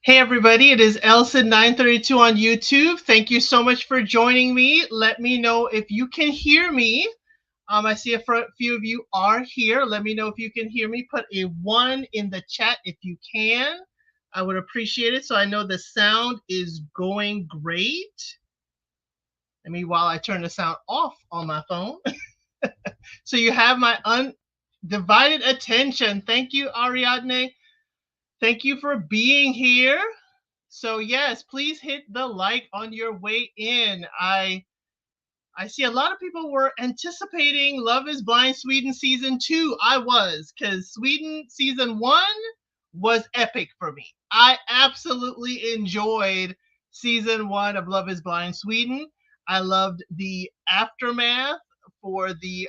Hey everybody, it is Elson932 on YouTube. Thank you so much for joining me. Let me know if you can hear me. I see a few of you are here. Let me know if you can hear me. Put a 1 in the chat if you can. I would appreciate it so I know the sound is going great. Let me, while I turn the sound off on my phone. So you have my undivided attention. Thank you, Ariadne. Thank you for being here. So yes, please hit the like on your way in. I see a lot of people were anticipating Love is Blind Sweden season 2. I was, because Sweden season 1 was epic for me. I absolutely enjoyed season 1 of Love is Blind Sweden. I loved the aftermath for the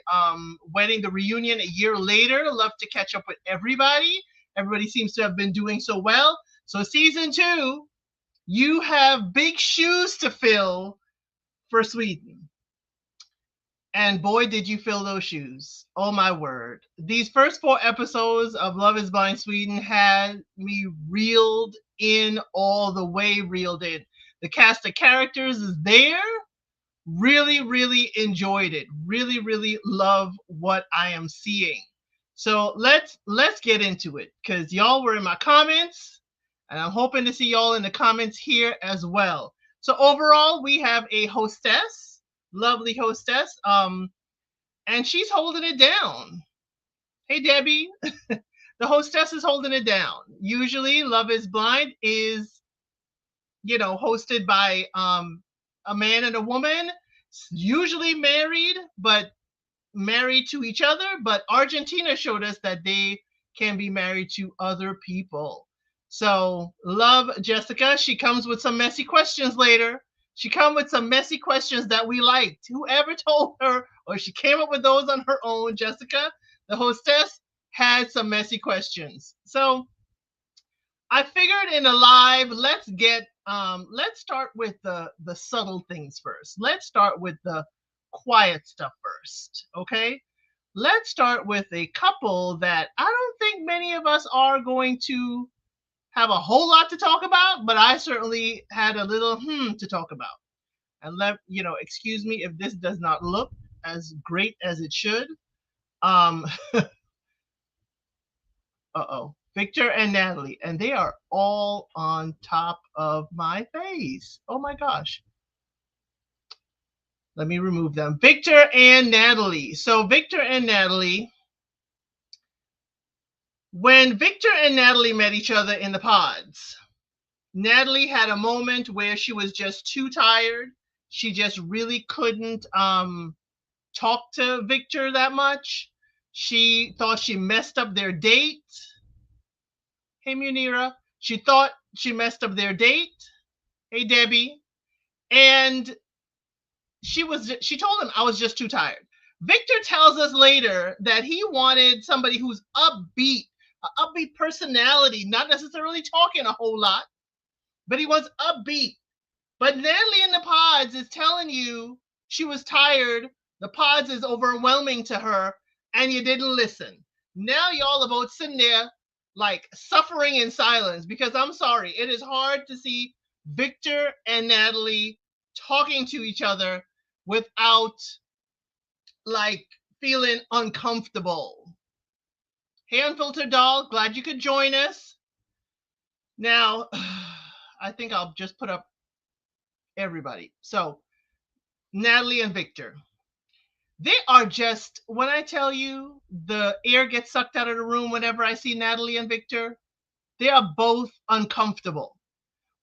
wedding, the reunion a year later. Love to catch up with everybody. Everybody seems to have been doing so well. So season 2, you have big shoes to fill for Sweden. And boy, did you fill those shoes. Oh my word. These first 4 episodes of Love is Blind Sweden had me reeled in all the way, reeled in. The cast of characters is there. Really, really enjoyed it. Really, really love what I am seeing. So let's get into it, because y'all were in my comments, and I'm hoping to see y'all in the comments here as well. So overall, we have a hostess, lovely hostess, and she's holding it down. Hey, Debbie. The hostess is holding it down. Usually, Love is Blind is, hosted by a man and a woman, usually married, but married to each other, but Argentina showed us that they can be married to other people. So love Jessica. She comes with some messy questions later. She comes with some messy questions that we liked. Whoever told her, or she came up with those on her own, Jessica, the hostess, had some messy questions. So I figured in a live, let's start with the subtle things first. Let's start with the quiet stuff first, okay? Let's start with a couple that I don't think many of us are going to have a whole lot to talk about, but I certainly had a little to talk about. And excuse me if this does not look as great as it should. Victor and Natalie, and they are all on top of my face. Oh my gosh. Let me remove them. Victor and Natalie. So Victor and Natalie, when Victor and Natalie met each other in the pods, Natalie had a moment where she was just too tired. She just really couldn't talk to Victor that much. She thought she messed up their date. Hey, Munira. She thought she messed up their date. Hey, Debbie. And she told him, I was just too tired. Victor tells us later that he wanted somebody who's upbeat, an upbeat personality, not necessarily talking a whole lot, but he wants upbeat. But Natalie in the pods is telling you she was tired. The pods is overwhelming to her, and you didn't listen. Now y'all are both sitting there like suffering in silence, because I'm sorry, it is hard to see Victor and Natalie talking to each other without like feeling uncomfortable. Hey, Unfiltered Doll, glad you could join us. Now, I think I'll just put up everybody. So, Natalie and Victor. They are just, when I tell you the air gets sucked out of the room whenever I see Natalie and Victor, they are both uncomfortable.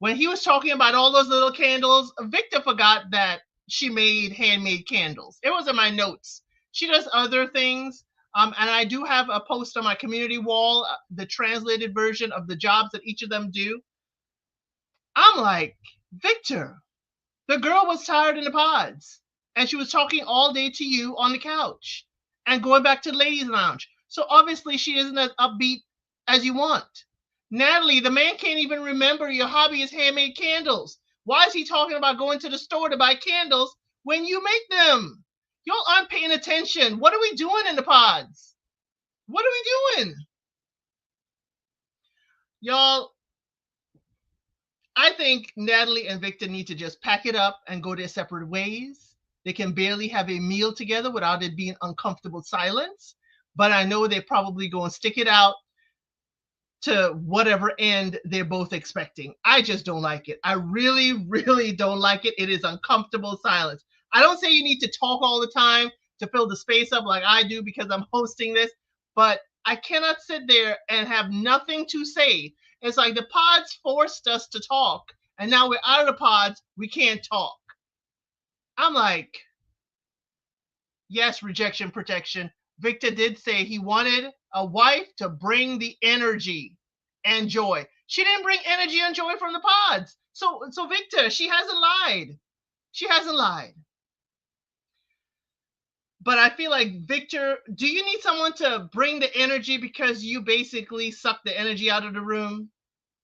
When he was talking about all those little candles, Victor forgot that she made handmade candles. It was in my notes. She does other things, And I do have a post on my community wall, the translated version of the jobs that each of them do. I'm like, Victor, the girl was tired in the pods and she was talking all day to you on the couch and going back to the ladies' lounge. So obviously she isn't as upbeat as you want. Natalie, the man can't even remember your hobby is handmade candles. Why is he talking about going to the store to buy candles when you make them? Y'all aren't paying attention. What are we doing in the pods? What are we doing? Y'all, I think Natalie and Victor need to just pack it up and go their separate ways. They can barely have a meal together without it being uncomfortable silence. But I know they're probably going to stick it out to whatever end they're both expecting. I just don't like it. I really, really don't like it. It is uncomfortable silence. I don't say you need to talk all the time to fill the space up like I do because I'm hosting this, but I cannot sit there and have nothing to say. It's like the pods forced us to talk, and now we're out of the pods. We can't talk. I'm like, yes, rejection protection. Victor did say he wanted a wife to bring the energy and joy. She didn't bring energy and joy from the pods. So Victor, she hasn't lied. She hasn't lied. But I feel like, Victor, do you need someone to bring the energy because you basically suck the energy out of the room?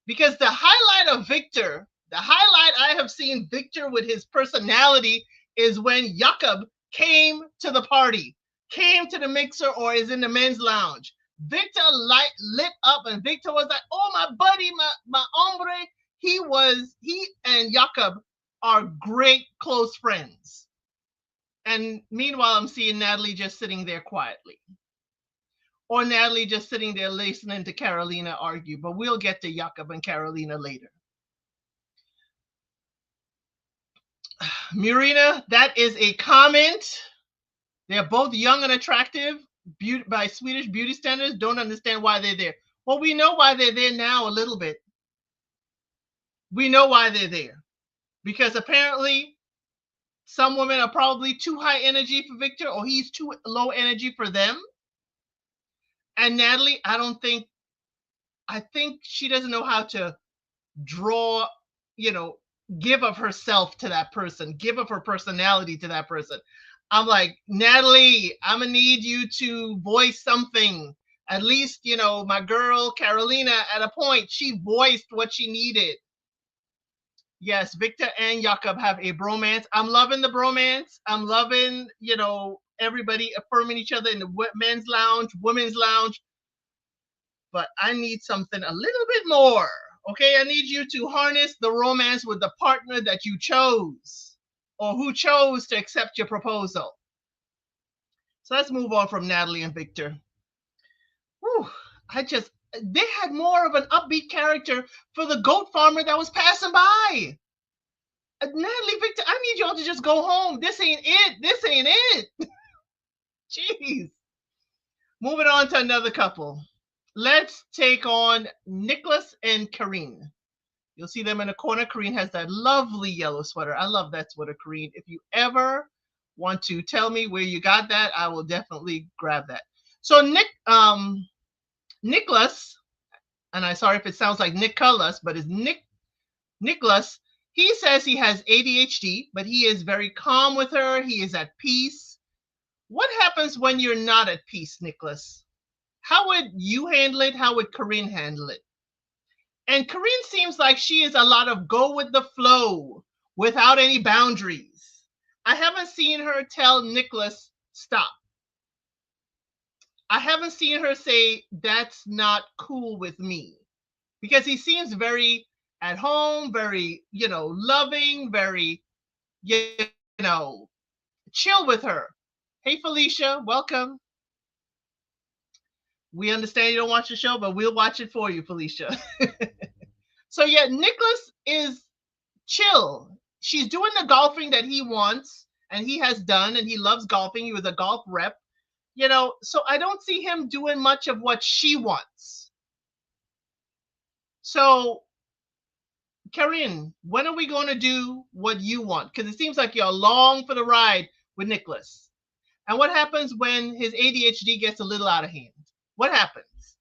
Because the highlight of Victor, the highlight I have seen Victor with his personality is when Jakob came to the party, came to the mixer or is in the men's lounge. Victor lit up and Victor was like, oh, my buddy, my hombre. He and Jakob are great close friends. And meanwhile, I'm seeing Natalie just sitting there quietly. Or Natalie just sitting there listening to Carolina argue. But we'll get to Jakob and Carolina later. Murina, that is a comment. They're both young and attractive by Swedish beauty standards. Don't understand why they're there. Well, we know why they're there now a little bit. We know why they're there. Because apparently some women are probably too high energy for Victor, or he's too low energy for them. And Natalie, I think she doesn't know how to draw, give of herself to that person, give of her personality to that person. I'm like, Natalie, I'm going to need you to voice something. At least, my girl, Carolina, at a point, she voiced what she needed. Yes, Victor and Jakob have a bromance. I'm loving the bromance. I'm loving, everybody affirming each other in the men's lounge, women's lounge. But I need something a little bit more. Okay, I need you to harness the romance with the partner that you chose or who chose to accept your proposal. So let's move on from Natalie and Victor. Whew, they had more of an upbeat character for the goat farmer that was passing by. Natalie, Victor, I need y'all to just go home. This ain't it. This ain't it. Jeez. Moving on to another couple. Let's take on Nicholas and Karine. You'll see them in the corner. Karine has that lovely yellow sweater. I love that sweater, Karine. If you ever want to tell me where you got that, I will definitely grab that. So Nicholas, and I'm sorry if it sounds like Nicholas, but it's Nicholas. He says he has ADHD, but he is very calm with her. He is at peace. What happens when you're not at peace, Nicholas? How would you handle it? How would Karine handle it? And Karine seems like she is a lot of go with the flow without any boundaries. I haven't seen her tell Nicholas, stop. I haven't seen her say, that's not cool with me. Because he seems very at home, very, loving, very, chill with her. Hey, Felicia, welcome. We understand you don't watch the show, but we'll watch it for you, Felicia. So yeah, Nicholas is chill. She's doing the golfing that he wants and he has done, and he loves golfing. He was a golf rep, so I don't see him doing much of what she wants. So, Karine, when are we going to do what you want? Because it seems like you're along for the ride with Nicholas. And what happens when his ADHD gets a little out of hand? What happens?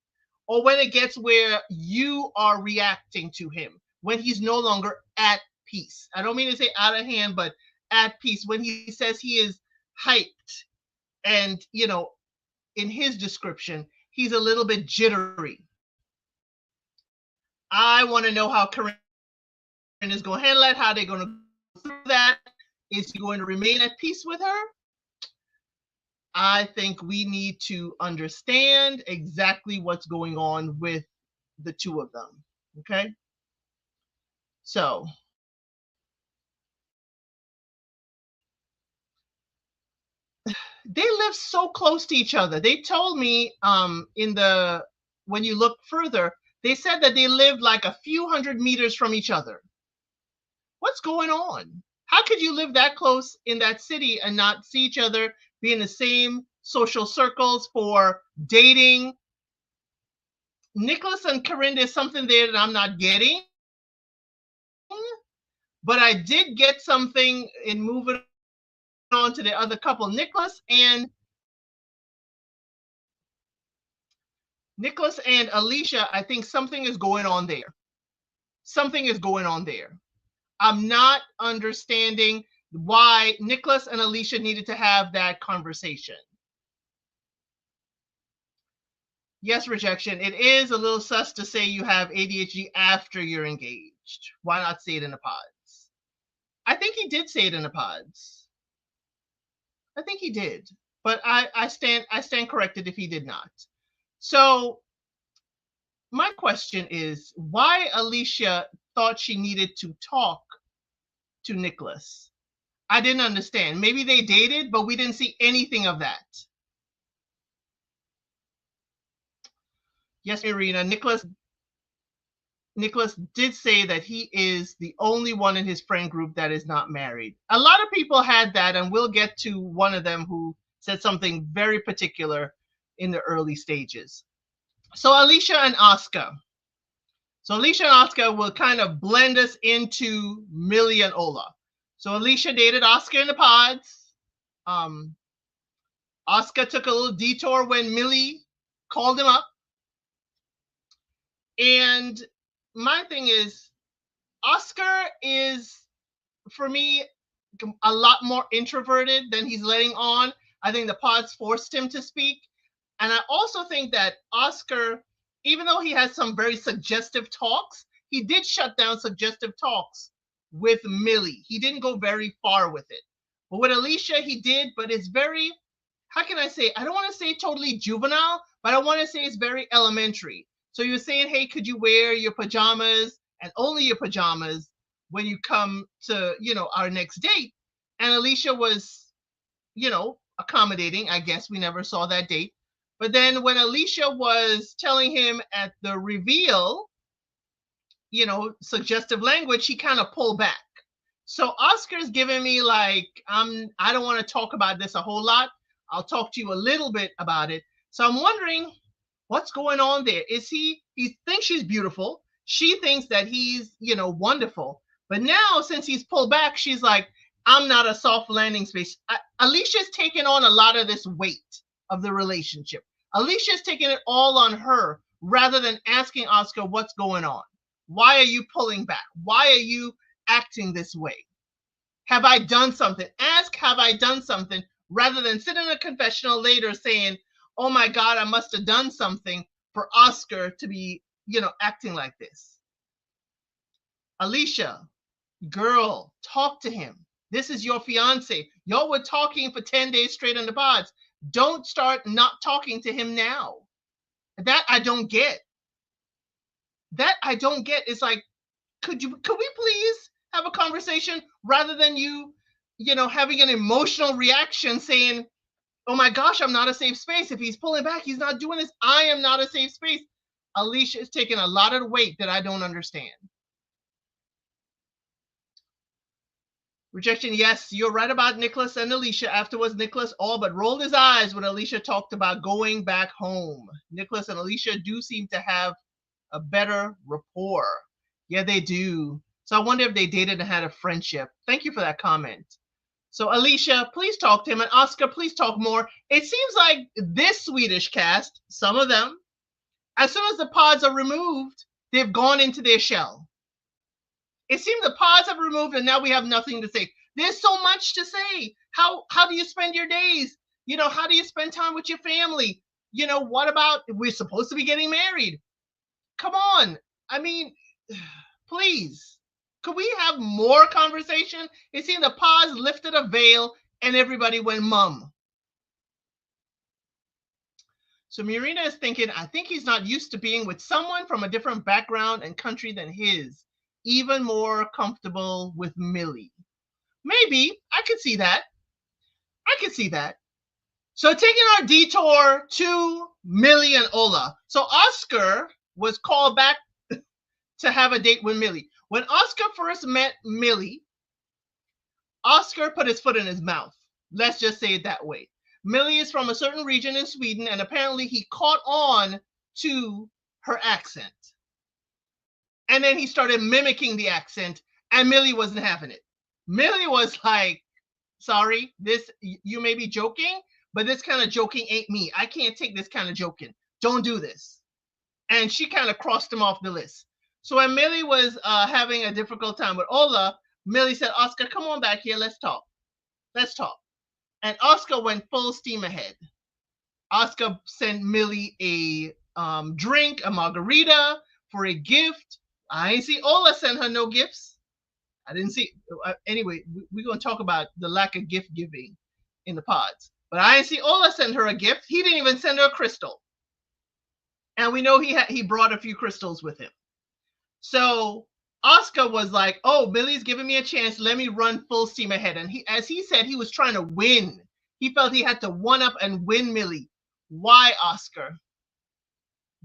Or when it gets where you are reacting to him, when he's no longer at peace. I don't mean to say out of hand, but at peace. When he says he is hyped and, in his description, he's a little bit jittery. I want to know how Corinne is going to handle it, how they're going to go through that. Is he going to remain at peace with her? I think we need to understand exactly what's going on with the two of them. Okay. So they live so close to each other. They told me when you look further, they said that they lived like a few hundred meters from each other. What's going on? How could you live that close in that city and not see each other, be in the same social circles for dating? Nicholas and Corinne, there's something there that I'm not getting, but I did get something in moving on to the other couple, Nicholas and Alicia. I think something is going on there. Something is going on there. I'm not understanding why Nicholas and Alicia needed to have that conversation. Yes, rejection. It is a little sus to say you have ADHD after you're engaged. Why not say it in the pods? I think he did say it in the pods. I think he did, but I stand corrected if he did not. So my question is, why Alicia thought she needed to talk to Nicholas. I didn't understand. Maybe they dated, but we didn't see anything of that. Yes, Marina. Nicholas did say that he is the only one in his friend group that is not married. A lot of people had that, and we'll get to one of them who said something very particular in the early stages. So Alicia and Oscar. So Alicia and Oscar will kind of blend us into Millie and Ola. So Alicia dated Oscar in the pods. Oscar took a little detour when Millie called him up. And my thing is, Oscar is, for me, a lot more introverted than he's letting on. I think the pods forced him to speak. And I also think that Oscar, even though he has some very suggestive talks, he did shut down suggestive talks with Millie. He didn't go very far with it. But with Alicia, he did, but it's very, how can I say, I don't want to say totally juvenile, but I want to say it's very elementary. So you're saying, hey, could you wear your pajamas and only your pajamas when you come to, our next date? And Alicia was, accommodating. I guess we never saw that date. But then when Alicia was telling him at the reveal, suggestive language, he kind of pulled back. So Oscar's giving me like, I don't want to talk about this a whole lot. I'll talk to you a little bit about it. So I'm wondering what's going on there. He thinks she's beautiful. She thinks that he's, wonderful. But now since he's pulled back, she's like, I'm not a soft landing space. Alicia's taken on a lot of this weight of the relationship. Alicia's taking it all on her rather than asking Oscar what's going on. Why are you pulling back? Why are you acting this way? Have I done something? Ask, have I done something, rather than sit in a confessional later saying, oh my God, I must have done something for Oscar to be, acting like this. Alicia, girl, talk to him. This is your fiance. Y'all were talking for 10 days straight in the pods. Don't start not talking to him now. That I don't get. It's like, could we please have a conversation rather than you having an emotional reaction saying, oh my gosh, I'm not a safe space. If he's pulling back, he's not doing this. I am not a safe space. Alicia is taking a lot of weight that I don't understand. Rejection, yes, you're right about Nicholas and Alicia. Afterwards, Nicholas all but rolled his eyes when Alicia talked about going back home. Nicholas and Alicia do seem to have a better rapport. Yeah, they do. So I wonder if they dated and had a friendship. Thank you for that comment. So Alicia, please talk to him, and Oscar, please talk more. It seems like this Swedish cast, some of them, as soon as the pods are removed, they've gone into their shell. It seems the pods have removed, and now we have nothing to say. There's so much to say. How do you spend your days? How do you spend time with your family? What about we're supposed to be getting married? Come on. I mean, please. Could we have more conversation? It seemed the pause lifted a veil and everybody went mum. So Marina is thinking, I think he's not used to being with someone from a different background and country than his. Even more comfortable with Millie. Maybe. I could see that. So taking our detour to Millie and Ola. So Oscar was called back to have a date with Millie. When Oscar first met Millie, Oscar put his foot in his mouth. Let's just say it that way. Millie is from a certain region in Sweden, and apparently he caught on to her accent. And then he started mimicking the accent, and Millie wasn't having it. Millie was like, sorry, you may be joking, but this kind of joking ain't me. I can't take this kind of joking. Don't do this. And she kind of crossed him off the list. So when Millie was having a difficult time with Ola, Millie said, Oscar, come on back here. Let's talk. And Oscar went full steam ahead. Oscar sent Millie a drink, a margarita for a gift. I ain't see Ola send her no gifts. I didn't see. Anyway, we're going to talk about the lack of gift giving in the pods. But I didn't see Ola send her a gift. He didn't even send her a crystal. And we know he brought a few crystals with him. So Oscar was like, oh, Millie's giving me a chance. Let me run full steam ahead. And as he said, he was trying to win. He felt he had to one up and win Millie. Why, Oscar?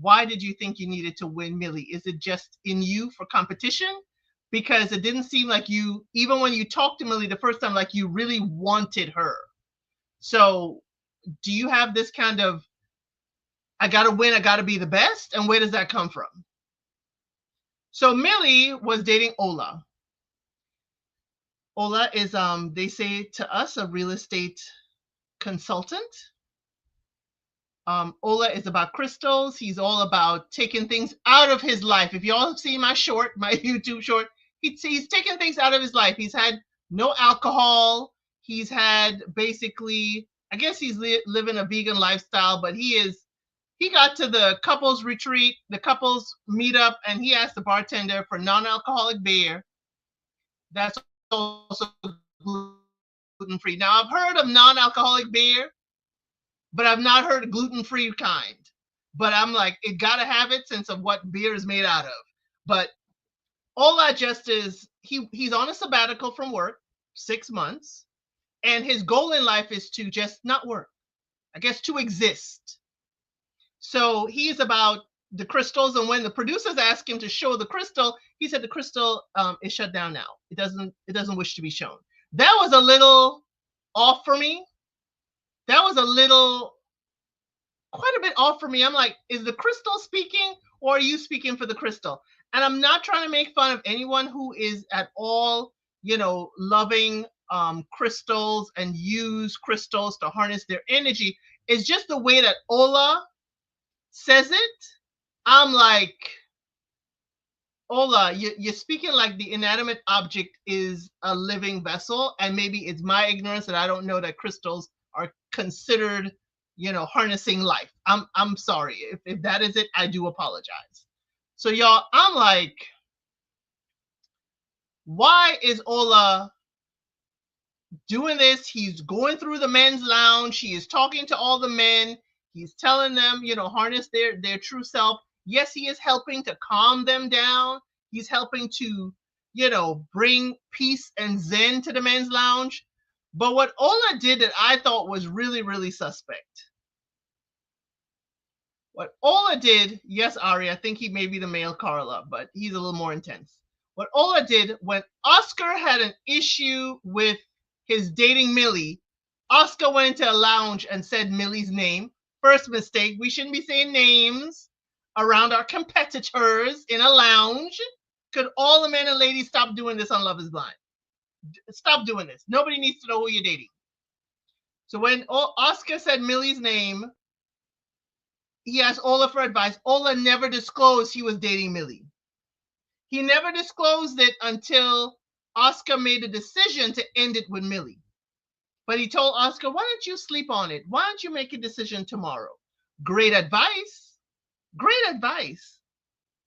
Why did you think you needed to win Millie? Is it just in you for competition? Because it didn't seem like you, even when you talked to Millie the first time, like you really wanted her. So do you have this kind of, I got to win, I got to be the best? And where does that come from? So Millie was dating Ola. Ola is, they say to us, a real estate consultant. Ola is about crystals. He's all about taking things out of his life. If y'all have seen my YouTube short, he's taken things out of his life. He's had no alcohol. He's had basically, I guess he's living a vegan lifestyle, but he got to the couples retreat, the couples meetup, and he asked the bartender for non-alcoholic beer. That's also gluten-free. Now, I've heard of non-alcoholic beer, but I've not heard gluten-free kind. But I'm like, it gotta have it since of what beer is made out of. But Ola just is, he's on a sabbatical from work, 6 months, and his goal in life is to just not work, I guess, to exist. So he's about the crystals, and when the producers asked him to show the crystal, he said the crystal is shut down now. It doesn't wish to be shown. That was a little off for me. That was quite a bit off for me. I'm like, is the crystal speaking, or are you speaking for the crystal? And I'm not trying to make fun of anyone who is at all, loving crystals and use crystals to harness their energy. It's just the way that Ola says it. I'm like, Ola, you're speaking like the inanimate object is a living vessel, and maybe it's my ignorance that I don't know that crystals are considered, harnessing life. I'm sorry. If that is it, I do apologize. So y'all, I'm like, why is Ola doing this? He's going through the men's lounge. He is talking to all the men. He's telling them, harness their true self. Yes, he is helping to calm them down. He's helping to, bring peace and zen to the men's lounge. But what Ola did that I thought was really, really suspect. What Ola did, yes, Ari, I think he may be the male Carla, but he's a little more intense. What Ola did, when Oscar had an issue with his dating Millie, Oscar went into a lounge and said Millie's name. First mistake, we shouldn't be saying names around our competitors in a lounge. Could all the men and ladies stop doing this on Love is Blind? Stop doing this. Nobody needs to know who you're dating. So when Oscar said Millie's name, he asked Ola for advice. Ola never disclosed he was dating Millie. He never disclosed it until Oscar made a decision to end it with Millie. But he told Oscar, why don't you sleep on it? Why don't you make a decision tomorrow? Great advice. Great advice.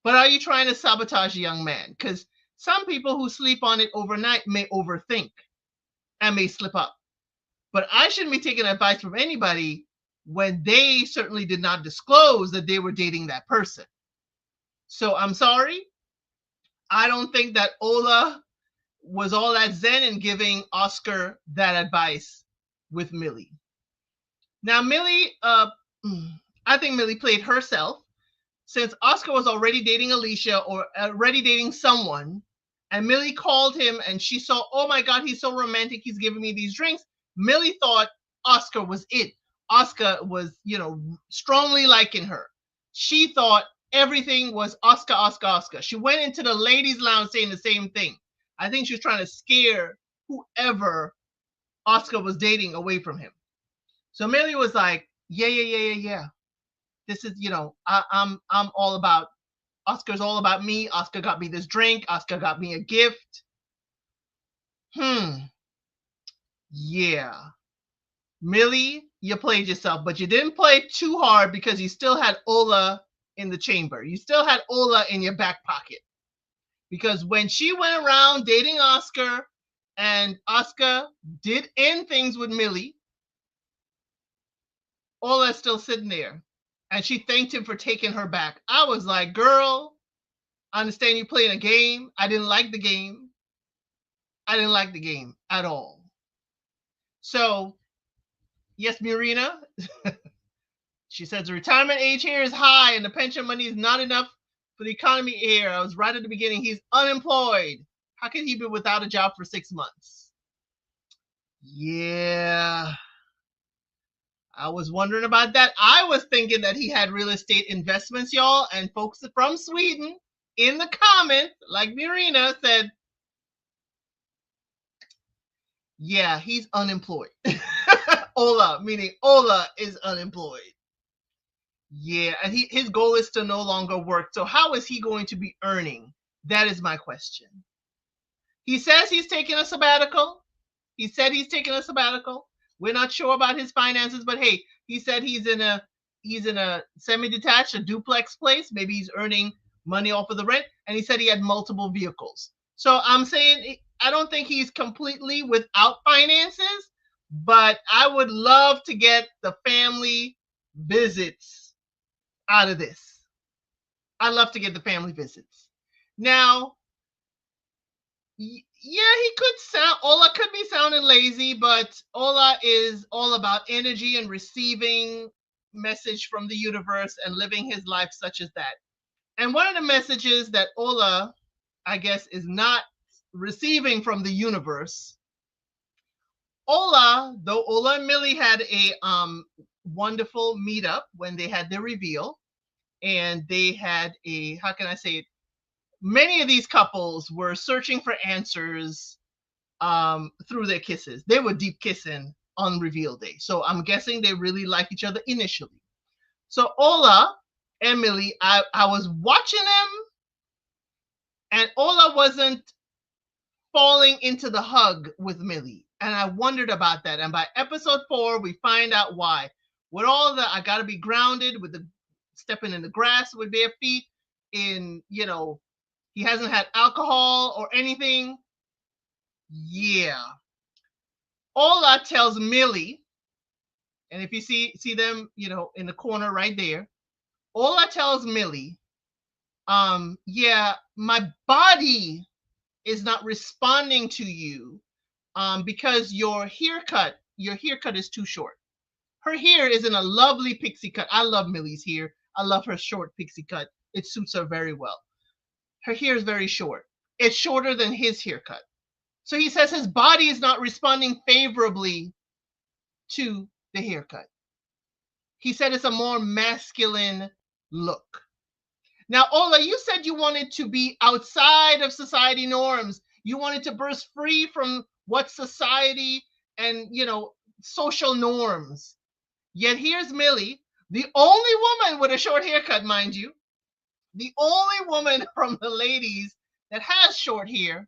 But are you trying to sabotage a young man? Because some people who sleep on it overnight may overthink and may slip up. But I shouldn't be taking advice from anybody when they certainly did not disclose that they were dating that person. So I'm sorry. I don't think that Ola was all that zen in giving Oscar that advice with Millie. Now, Millie, I think Millie played herself, since Oscar was already dating Alicia or already dating someone, and Millie called him and she saw, oh my God, he's so romantic. He's giving me these drinks. Millie thought Oscar was it. Oscar was, strongly liking her. She thought everything was Oscar, Oscar, Oscar. She went into the ladies' lounge saying the same thing. I think she was trying to scare whoever Oscar was dating away from him. So Millie was like, yeah. This is, I'm all about, Oscar's all about me. Oscar got me this drink. Oscar got me a gift. Yeah. Millie, you played yourself, but you didn't play too hard because you still had Ola in the chamber. You still had Ola in your back pocket. Because when she went around dating Oscar and Oscar did end things with Millie, Ola's still sitting there. And she thanked him for taking her back. I was like, girl, I understand you playing a game. I didn't like the game. I didn't like the game at all. So, yes, Murina, she says the retirement age here is high and the pension money is not enough for the economy here. I was right at the beginning. He's unemployed. How can he be without a job for 6 months? Yeah. I was wondering about that. I was thinking that he had real estate investments, y'all, and folks from Sweden in the comments, like Murina, said, yeah, he's unemployed. Ola, meaning Ola is unemployed. Yeah, and his goal is to no longer work. So how is he going to be earning? That is my question. He says he's taking a sabbatical. He said he's taking a sabbatical. We're not sure about his finances, but hey, he said he's in a semi-detached, a duplex place. Maybe he's earning money off of the rent. And he said he had multiple vehicles. So I'm saying I don't think he's completely without finances, but I would love to get the family visits out of this. I love to get the family visits. Now, yeah, he could sound, Ola could be sounding lazy, but Ola is all about energy and receiving message from the universe and living his life such as that. And one of the messages that Ola, I guess, is not receiving from the universe, Ola, though Ola and Millie had a wonderful meetup when they had their reveal, and they had a, how can I say it, many of these couples were searching for answers through their kisses. They were deep kissing on reveal day. So I'm guessing they really like each other initially. So Ola and Millie, I was watching them, and Ola wasn't falling into the hug with Millie. And I wondered about that. And by episode 4, we find out why. With all the, I got to be grounded, with the stepping in the grass with bare feet, in, he hasn't had alcohol or anything. Yeah. Ola tells Millie, and if you see them, in the corner right there, Ola tells Millie, yeah, my body is not responding to you because your haircut is too short. Her hair is in a lovely pixie cut. I love Millie's hair. I love her short pixie cut. It suits her very well. Her hair is very short. It's shorter than his haircut. So he says his body is not responding favorably to the haircut. He said it's a more masculine look. Now, Ola, you said you wanted to be outside of society norms. You wanted to burst free from what society and, social norms. Yet here's Millie, the only woman with a short haircut, mind you, the only woman from the ladies that has short hair.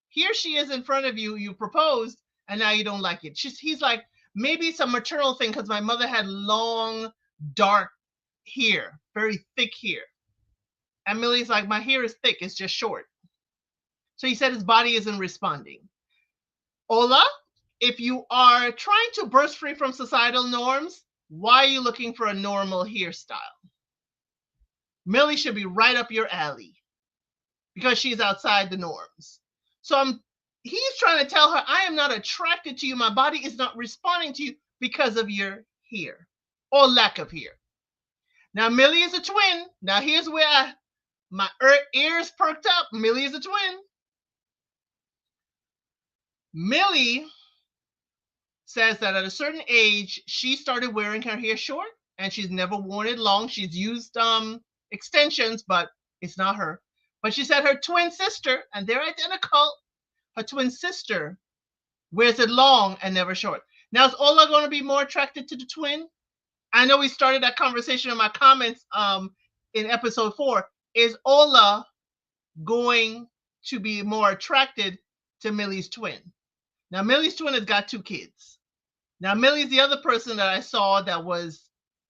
Here she is in front of you. You proposed, and now you don't like it. He's like, maybe it's a maternal thing because my mother had long, dark hair, very thick hair. And Millie's like, my hair is thick, it's just short. So he said his body isn't responding. Ola, if you are trying to burst free from societal norms, why are you looking for a normal hairstyle? Millie should be right up your alley because she's outside the norms. So he's trying to tell her, I am not attracted to you. My body is not responding to you because of your hair or lack of hair. Now, Millie is a twin. Now, here's where my ears perked up. Millie is a twin. Millie says that at a certain age, she started wearing her hair short and she's never worn it long. She's used extensions, but it's not her. But she said her twin sister, and they're identical, her twin sister wears it long and never short. Now, is Ola going to be more attracted to the twin? I know we started that conversation in my comments in episode 4. Is Ola going to be more attracted to Millie's twin? Now, Millie's twin has got 2 kids. Now, Millie's the other person that I saw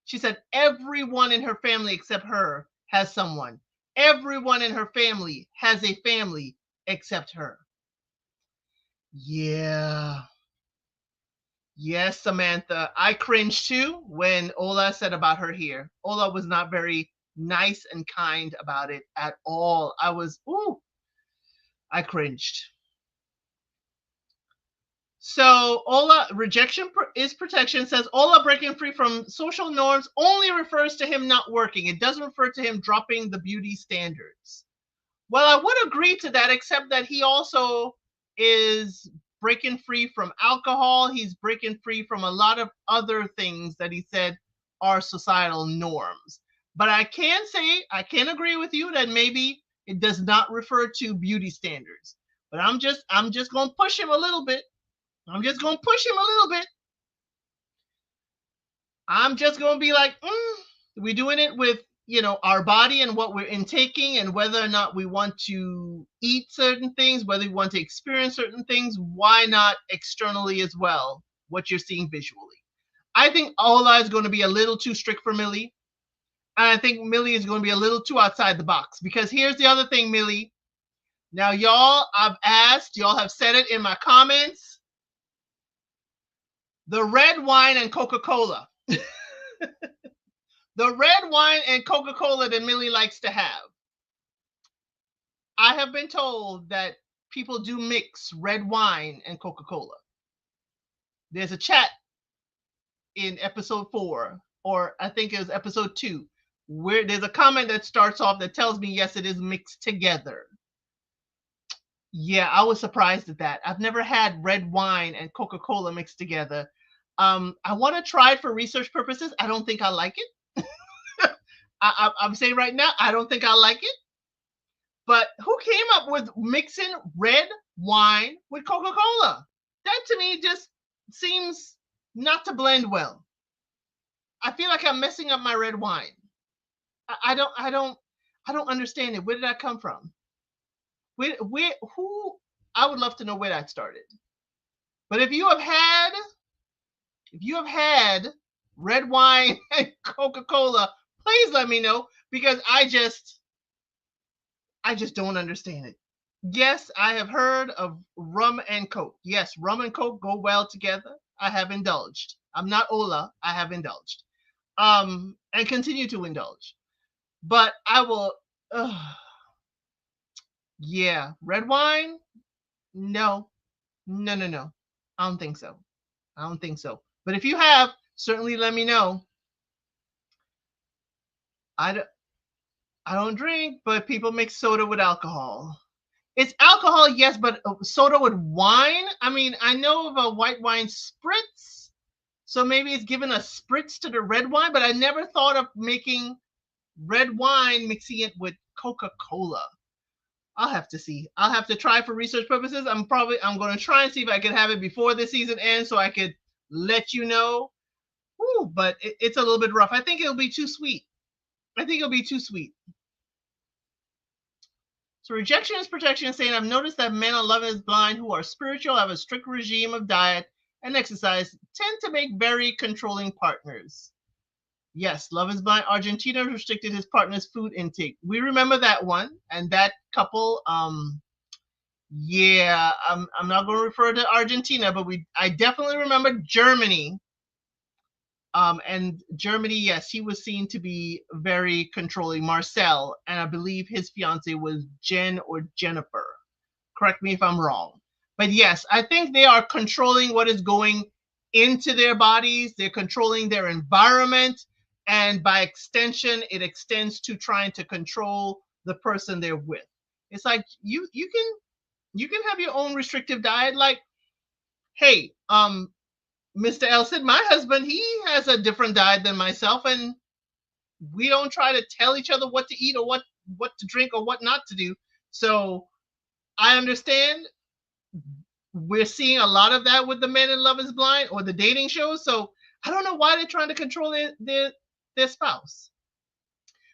she said everyone in her family except her has someone. Everyone in her family has a family except her. Yeah. Yes, Samantha. I cringed too when Ola said about her hair. Ola was not very nice and kind about it at all. I cringed. So Ola, rejection is protection, says Ola breaking free from social norms only refers to him not working. It doesn't refer to him dropping the beauty standards. Well, I would agree to that, except that he also is breaking free from alcohol. He's breaking free from a lot of other things that he said are societal norms. But I can agree with you that maybe it does not refer to beauty standards. But I'm just going to push him a little bit. I'm just going to be like, we're doing it with, our body and what we're intaking and whether or not we want to eat certain things, whether we want to experience certain things. Why not externally as well, what you're seeing visually? I think Ola is going to be a little too strict for Millie. And I think Millie is going to be a little too outside the box, because here's the other thing, Millie. Now, y'all have said it in my comments. The red wine and Coca-Cola. The red wine and Coca-Cola that Millie likes to have. I have been told that people do mix red wine and Coca-Cola. There's a chat in episode 4, or I think it was episode 2, where there's a comment that starts off that tells me, yes, it is mixed together. Yeah, I was surprised at that. I've never had red wine and Coca-Cola mixed together. I want to try it for research purposes. I don't think I like it. I'm saying right now, I don't think I like it. But who came up with mixing red wine with Coca-Cola? That to me just seems not to blend well. I feel like I'm messing up my red wine. I don't understand it. Where did that come from? Who? I would love to know where that started. But if you have had red wine and Coca-Cola, please let me know, because I just don't understand it. Yes, I have heard of rum and Coke. Yes, rum and Coke go well together. I have indulged. I'm not Ola. I have indulged. And continue to indulge. But I will, yeah, red wine? No. I don't think so. But if you have, certainly let me know. I don't drink, but people mix soda with alcohol. It's alcohol, yes, but soda with wine? I mean, I know of a white wine spritz, so maybe it's giving a spritz to the red wine, but I never thought of making red wine, mixing it with Coca-Cola. I'll have to see. I'll have to try for research purposes. I'm going to try and see if I can have it before the season ends so I could let you know. Ooh, but it's a little bit rough. I think it'll be too sweet. I think it'll be too sweet. So rejection is protection, saying I've noticed that men on Love is Blind who are spiritual have a strict regime of diet and exercise tend to make very controlling partners. Yes, Love is Blind Argentina restricted his partner's food intake. We remember that one, and that couple. Yeah, I'm not going to refer to Argentina, but I definitely remember Germany. And Germany, yes, he was seen to be very controlling. Marcel, and I believe his fiance was Jen or Jennifer. Correct me if I'm wrong. But yes, I think they are controlling what is going into their bodies. They're controlling their environment. And by extension, it extends to trying to control the person they're with. It's like you can have your own restrictive diet. Like, hey, Mr. Elson, my husband, he has a different diet than myself, and we don't try to tell each other what to eat or what to drink or what not to do. So I understand we're seeing a lot of that with the Men in Love is Blind or the dating shows. So I don't know why they're trying to control their spouse.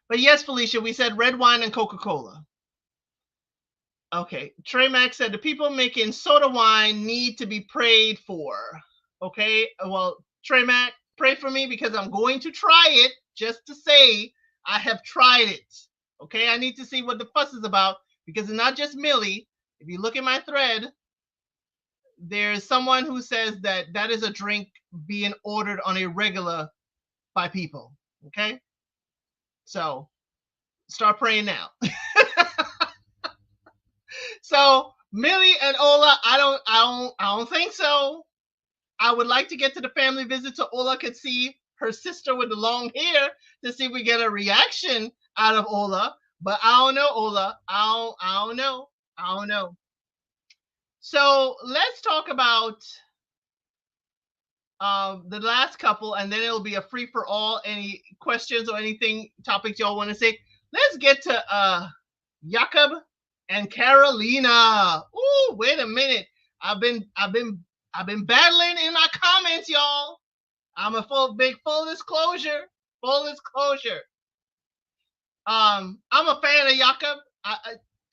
But yes, Felicia, we said red wine and Coca-Cola. Okay, Trey Max said the people making soda wine need to be prayed for. Okay, well, Trey Mac, pray for me because I'm going to try it just to say I have tried it. Okay, I need to see what the fuss is about because it's not just Millie. If you look at my thread, there's someone who says that is a drink being ordered on a regular by people. Okay, so start praying now. So Millie and Ola, I don't think so. I would like to get to the family visit so Ola could see her sister with the long hair to see if we get a reaction out of Ola. But I don't know, Ola. I don't know. I don't know. So let's talk about the last couple, and then it'll be a free for all. Any questions or anything topics y'all want to say? Let's get to Jakob and Carolina. Ooh, wait a minute. I've been battling in my comments, y'all. I'm a full disclosure. Full disclosure. I'm a fan of Jakob.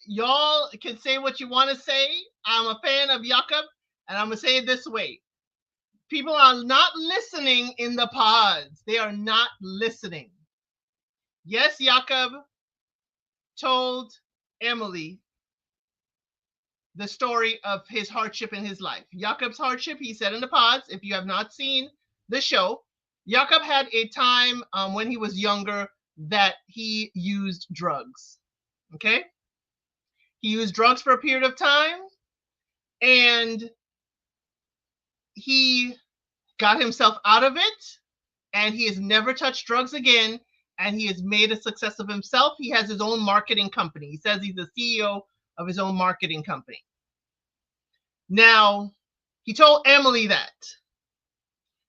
Y'all can say what you want to say. I'm a fan of Jakob, and I'm gonna say it this way. People are not listening in the pods. They are not listening. Yes, Jakob told Emily the story of his hardship in his life. Jakob's hardship, he said in the pods, if you have not seen the show, Jakob had a time when he was younger that he used drugs. Okay? He used drugs for a period of time, and he got himself out of it, and he has never touched drugs again, and he has made a success of himself. He has his own marketing company. He says he's the CEO of his own marketing company. Now, he told Emily that.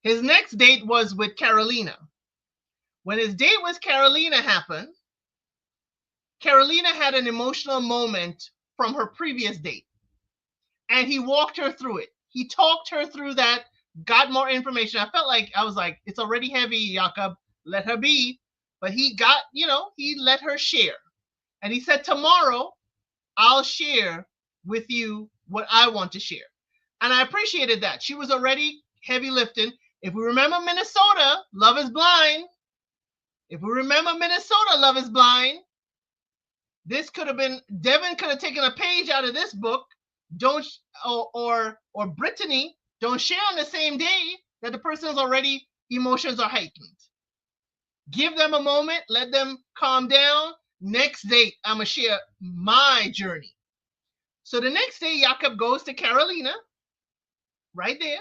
His next date was with Carolina. When his date with Carolina happened, Carolina had an emotional moment from her previous date. And he walked her through it. He talked her through that, got more information. I was like, it's already heavy, Jakob, let her be. But he got, he let her share. And he said, tomorrow, I'll share with you what I want to share. And I appreciated that. She was already heavy lifting. If we remember Minnesota, Love is Blind. If we remember Minnesota, Love is Blind. This could have been, Devin could have taken a page out of this book. Or Brittany, don't share on the same day that the person's already emotions are heightened. Give them a moment, let them calm down. Next date, I'm going to share my journey. So the next day, Jakob goes to Carolina, right there.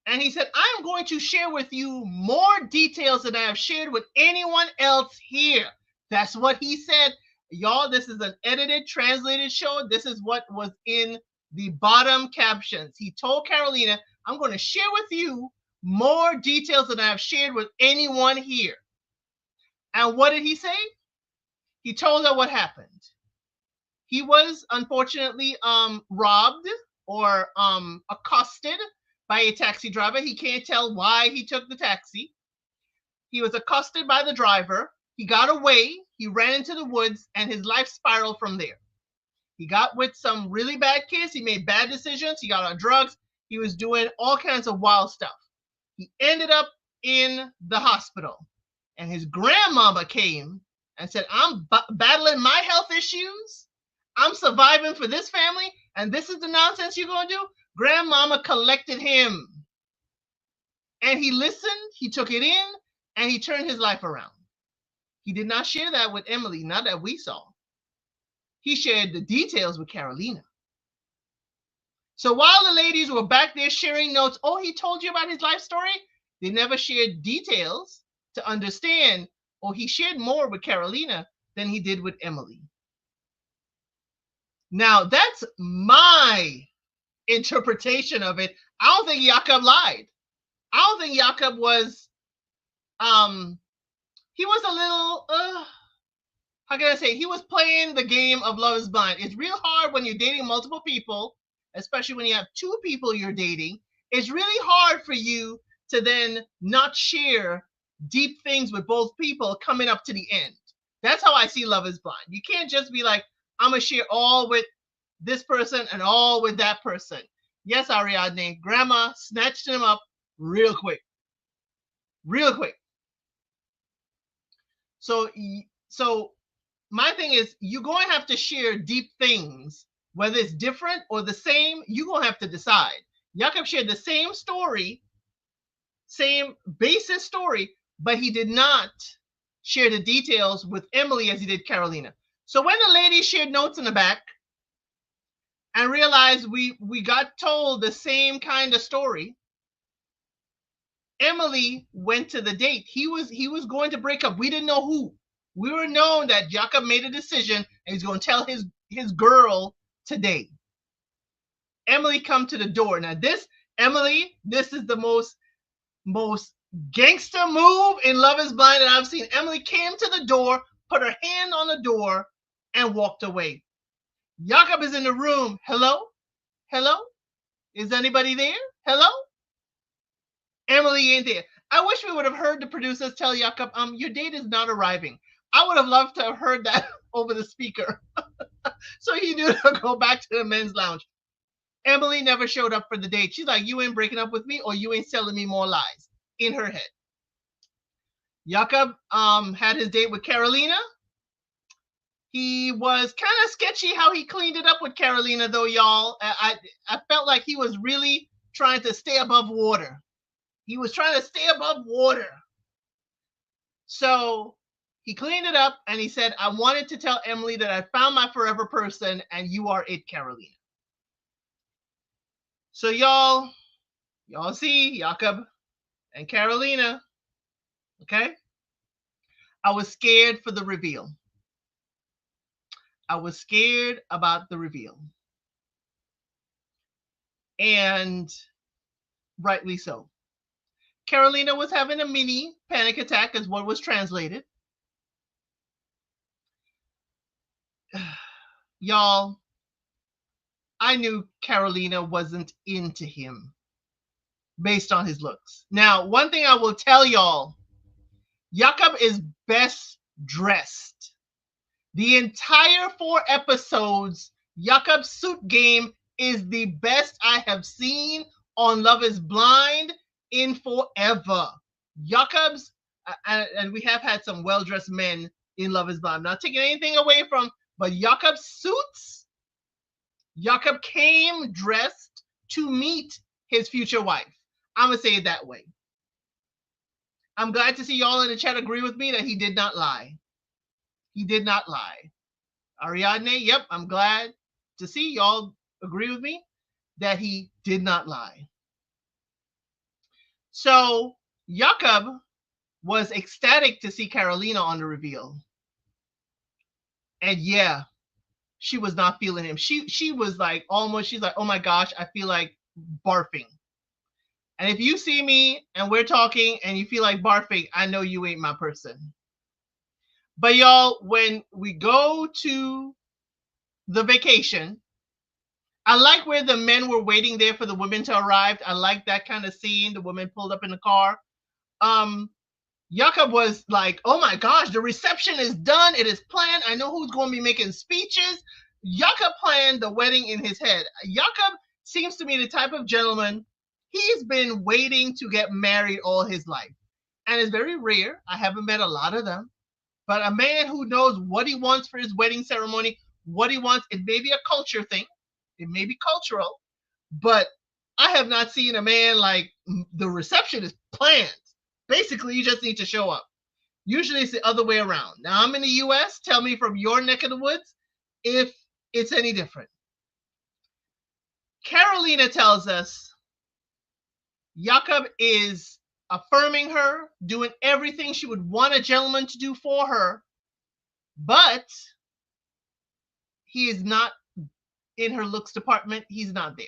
And he said, I'm going to share with you more details than I have shared with anyone else here. That's what he said. Y'all, this is an edited, translated show. This is what was in the bottom captions. He told Carolina, I'm going to share with you more details than I have shared with anyone here. And what did he say? He told her what happened. He was unfortunately robbed or accosted by a taxi driver. He can't tell why he took the taxi. He was accosted by the driver. He got away. He ran into the woods, and his life spiraled from there. He got with some really bad kids. He made bad decisions. He got on drugs. He was doing all kinds of wild stuff. He ended up in the hospital, and his grandmama came and said, I'm battling my health issues. I'm surviving for this family, and this is the nonsense you're going to do? Grandmama collected him, and he listened. He took it in, and he turned his life around. He did not share that with Emily, not that we saw. He shared the details with Carolina. So while the ladies were back there sharing notes, oh, he told you about his life story, they never shared details to understand, or he shared more with Carolina than he did with Emily. Now, that's my interpretation of it. I don't think Jakob lied. I don't think Jakob was, he was a little, how can I say, he was playing the game of Love is Blind. It's real hard when you're dating multiple people, especially when you have two people you're dating. It's really hard for you to then not share deep things with both people coming up to the end. That's how I see Love is Blind. You can't just be like, I'm going to share all with this person and all with that person. Yes, Ariadne, grandma snatched him up real quick. Real quick. So my thing is, you're going to have to share deep things, whether it's different or the same. You're going to have to decide. Jakob shared the same story, same basis story, but he did not share the details with Emily as he did Carolina. So when the ladies shared notes in the back and realized we got told the same kind of story, Emily went to the date. He was going to break up. We didn't know who. We were known that Jakob made a decision and he's going to tell his girl today. Emily come to the door. Now this is the most gangster move in Love is Blind that I've seen. Emily came to the door, put her hand on the door, and walked away. Jakob is in the room. Hello? Hello? Is anybody there? Hello? Emily ain't there. I wish we would have heard the producers tell Jakob, your date is not arriving. I would have loved to have heard that over the speaker. So he knew to go back to the men's lounge. Emily never showed up for the date. She's like, you ain't breaking up with me or you ain't selling me more lies, in her head. Jakob had his date with Carolina. He was kind of sketchy how he cleaned it up with Carolina, though, y'all. I felt like he was really trying to stay above water. He was trying to stay above water. So he cleaned it up and he said, I wanted to tell Emily that I found my forever person and you are it, Carolina. So y'all see Jakob and Carolina, okay? I was scared for the reveal. I was scared about the reveal. And rightly so. Carolina was having a mini panic attack, is what was translated. Y'all, I knew Carolina wasn't into him based on his looks. Now, one thing I will tell y'all, Jakob is best dressed. The entire 4 episodes, Jakob's suit game is the best I have seen on Love is Blind in forever. Jakob's, and we have had some well-dressed men in Love is Blind. I'm not taking anything away from, but Jakob's suits, Jakob came dressed to meet his future wife. I'm going to say it that way. I'm glad to see y'all in the chat agree with me that he did not lie. He did not lie. Ariadne, yep, I'm glad to see y'all agree with me that he did not lie. So Jakob was ecstatic to see Carolina on the reveal. And yeah, she was not feeling him. She was like she's like, oh my gosh, I feel like barfing. And if you see me and we're talking and you feel like barfing, I know you ain't my person. But y'all, when we go to the vacation. I like where the men were waiting there for the women to arrive. I like that kind of scene. The women pulled up in the car. Um, Jakob was like, oh my gosh, the reception is done. It is planned. I know who's going to be making speeches. Jakob planned the wedding in his head. Jakob seems to me the type of gentleman, he's been waiting to get married all his life. And it's very rare. I haven't met a lot of them. But a man who knows what he wants for his wedding ceremony, what he wants, it may be a culture thing. It may be cultural. But I have not seen a man like the reception is planned. Basically, you just need to show up. Usually it's the other way around. Now, I'm in the US. Tell me from your neck of the woods if it's any different. Carolina tells us Jakob is affirming her, doing everything she would want a gentleman to do for her, but he is not in her looks department. He's not there.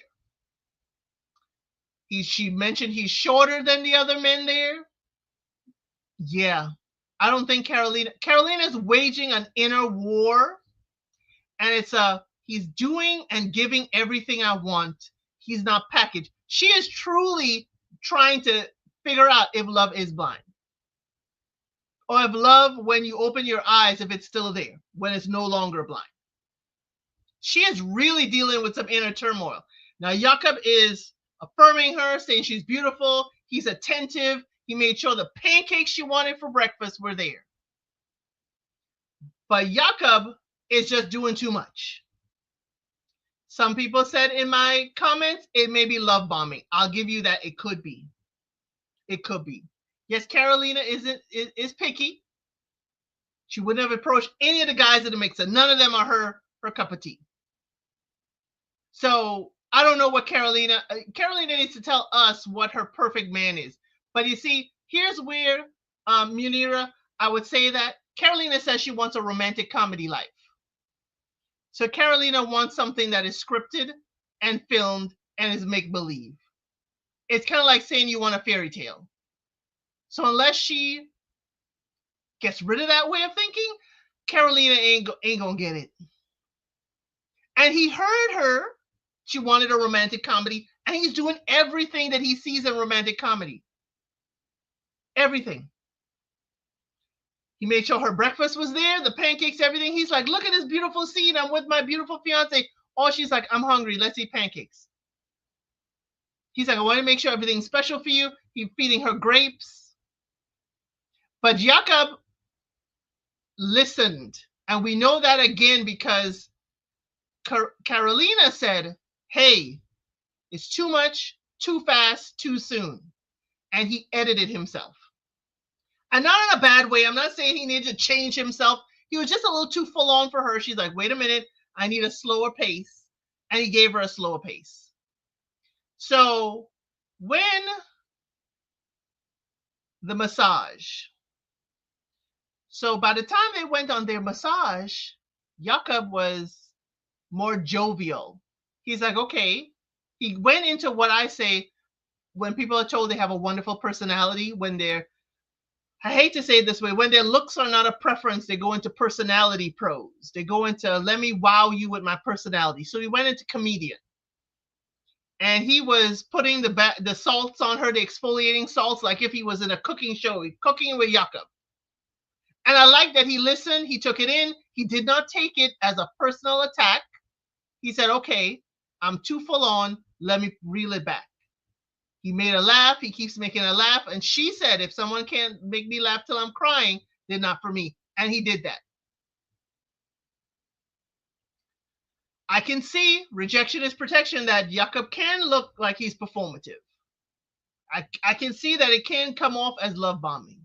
She mentioned he's shorter than the other men there. Yeah, I don't think Carolina's waging an inner war, and it's he's doing and giving everything I want. He's not packaged. She is truly trying to figure out if love is blind, or if love, when you open your eyes, if it's still there, when it's no longer blind. She is really dealing with some inner turmoil. Now, Jakob is affirming her, saying she's beautiful. He's attentive. He made sure the pancakes she wanted for breakfast were there. But Jakob is just doing too much. Some people said in my comments, it may be love bombing. I'll give you that. It could be. It could be. Yes, Carolina is picky. She wouldn't have approached any of the guys in the mixer. None of them are her cup of tea. So I don't know what Carolina needs to tell us what her perfect man is. But you see, here's where, Munira, I would say that Carolina says she wants a romantic comedy life. So Carolina wants something that is scripted and filmed and is make-believe. It's kind of like saying you want a fairy tale. So unless she gets rid of that way of thinking, Carolina ain't gonna get it. And he heard her. She wanted a romantic comedy, and he's doing everything that he sees in romantic comedy. Everything. He made sure her breakfast was there, the pancakes, everything. He's like, look at this beautiful scene. I'm with my beautiful fiance. Oh, she's like, I'm hungry. Let's eat pancakes. He's like, I want to make sure everything's special for you. He's feeding her grapes. But Jakob listened. And we know that again because Carolina said, hey, it's too much, too fast, too soon. And he edited himself. And not in a bad way. I'm not saying he needed to change himself. He was just a little too full on for her. She's like, wait a minute, I need a slower pace. And he gave her a slower pace. So when the massage. So by the time they went on their massage, Jakob was more jovial. He's like, okay. He went into what I say when people are told they have a wonderful personality, when they're, I hate to say it this way, when their looks are not a preference, they go into personality prose. They go into, let me wow you with my personality. So he went into comedian. And he was putting the salts on her, the exfoliating salts, like if he was in a cooking show, cooking with Jakob. And I like that he listened. He took it in. He did not take it as a personal attack. He said, okay, I'm too full on. Let me reel it back. He made a laugh. He keeps making a laugh. And she said, if someone can't make me laugh till I'm crying, they're not for me. And he did that. I can see rejection is protection, that Jakob can look like he's performative. I can see that it can come off as love bombing.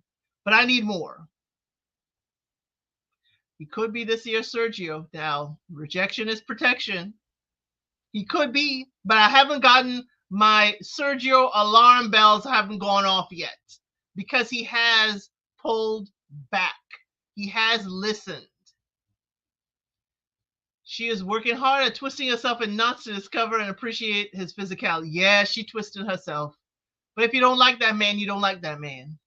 But I need more. He could be this year Sergio. Now, rejection is protection. He could be, but I haven't gotten my Sergio alarm bells haven't gone off yet because he has pulled back. He has listened. She is working hard at twisting herself in knots to discover and appreciate his physicality. Yeah, she twisted herself. But if you don't like that man, you don't like that man.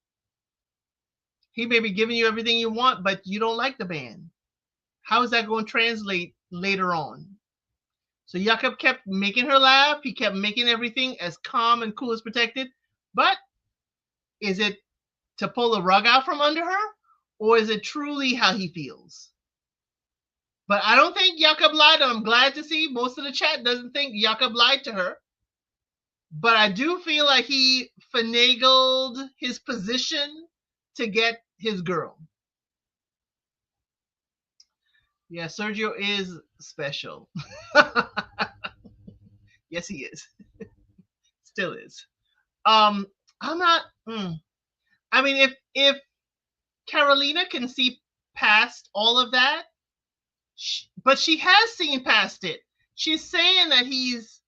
He may be giving you everything you want, but you don't like the man. How is that going to translate later on? So Jakob kept making her laugh. He kept making everything as calm and cool as protected. But is it to pull the rug out from under her? Or is it truly how he feels? But I don't think Jakob lied. I'm glad to see most of the chat doesn't think Jakob lied to her. But I do feel like he finagled his position to get his girl. Yeah, Sergio is special. Yes, he is. Still is. I'm not. I mean, if Carolina can see past all of that, but she has seen past it. She's saying that he's,